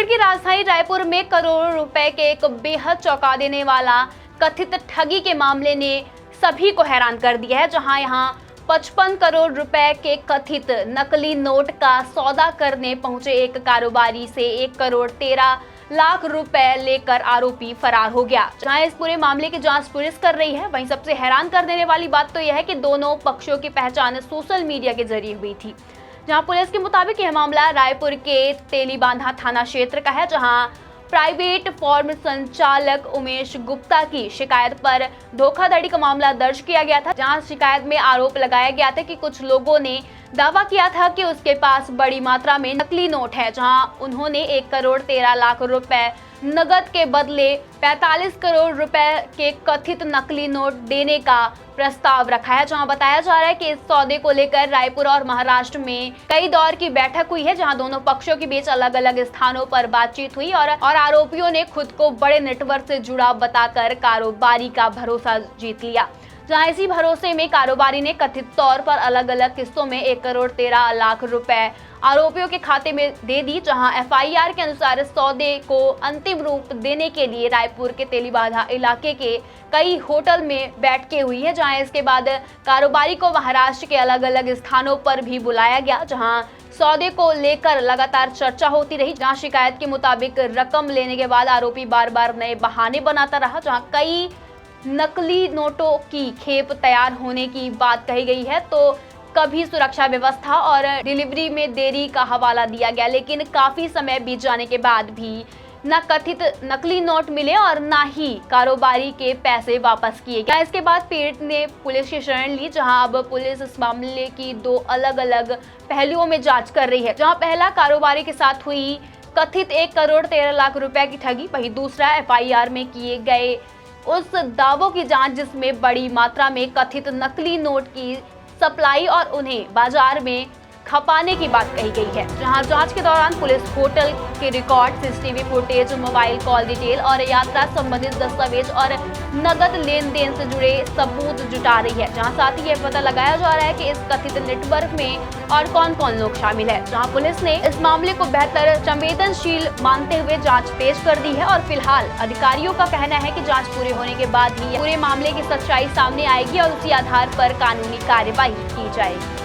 छत्तीसगढ़ की राजधानी रायपुर में करोड़ों रुपए के एक बेहद चौंका देने वाला कथित ठगी के मामले ने सभी को हैरान कर दिया है। जहां यहां 55 करोड़ रुपए के कथित नकली नोट का सौदा करने पहुंचे एक कारोबारी से 1 करोड़ 13 लाख रुपए लेकर आरोपी फरार हो गया। जहां इस पूरे मामले की जांच पुलिस कर रही है, वहीं सबसे हैरान कर देने वाली बात तो यह है कि दोनों पक्षों की पहचान सोशल मीडिया के जरिए हुई थी। जहां पुलिस के मुताबिक यह मामला रायपुर के तेलीबांधा थाना क्षेत्र का है, जहां प्राइवेट फॉर्म संचालक उमेश गुप्ता की शिकायत पर धोखाधड़ी का मामला दर्ज किया गया था। जहां शिकायत में आरोप लगाया गया था कि कुछ लोगों ने दावा किया था कि उसके पास बड़ी मात्रा में नकली नोट है, जहां उन्होंने 1 करोड़ 13 लाख रुपए नगद के बदले 45 करोड़ रुपए के कथित नकली नोट देने का प्रस्ताव रखा है। जहां बताया जा रहा है कि इस सौदे को लेकर रायपुर और महाराष्ट्र में कई दौर की बैठक हुई है, जहां दोनों पक्षों के बीच अलग अलग स्थानों पर बातचीत हुई और आरोपियों ने खुद को बड़े नेटवर्क से जुड़ा बताकर कारोबारी का भरोसा जीत लिया। जहां इसी भरोसे में कारोबारी ने कथित तौर पर अलग अलग किस्तों में 1 करोड़ 13 लाख रुपए आरोपियों के खाते में दे दी। जहां एफआईआर के अनुसार इस सौदे को अंतिम रूप देने के लिए रायपुर के तेलीबांधा इलाके के कई होटल में बैठकें हुई है। जहां इसके बाद कारोबारी को महाराष्ट्र के अलग अलग स्थानों पर भी बुलाया गया, जहां सौदे को लेकर लगातार चर्चा होती रही। जहां शिकायत के मुताबिक रकम लेने के बाद आरोपी बार बार नए बहाने बनाता रहा। जहां कई नकली नोटों की खेप तैयार होने की बात कही गई है, तो कभी सुरक्षा व्यवस्था और डिलीवरी में देरी का हवाला दिया गया, लेकिन काफी समय बीत जाने के बाद भी न कथित नकली नोट मिले और न ही कारोबारी के पैसे वापस किए गए। इसके बाद पीड़ित ने पुलिस की शरण ली, जहां अब पुलिस इस मामले की 2 अलग अलग पहलुओं में जांच कर रही है। जहां पहला कारोबारी के साथ हुई कथित 1 करोड़ 13 लाख रुपए की ठगी, वहीं दूसरा एफआईआर में किए गए उस दावों की जांच जिसमें बड़ी मात्रा में कथित नकली नोट की सप्लाई और उन्हें बाजार में खपाने की बात कही गई है। जहां जांच के दौरान पुलिस होटल के record, CCTV footage, mobile call detail और यात्रा संबंधित दस्तावेज और नगद लेन देन से जुड़े सबूत जुटा रही है। जहां साथ ही यह पता लगाया जा रहा है कि इस कथित नेटवर्क में और कौन कौन लोग शामिल है। जहां पुलिस ने इस मामले को बेहतर संवेदनशील मानते हुए जांच तेज कर दी है और फिलहाल अधिकारियों का कहना है कि जांच पूरे होने के बाद ही पूरे मामले की सच्चाई सामने आएगी और उसी आधार पर कानूनी कार्यवाही की जाएगी।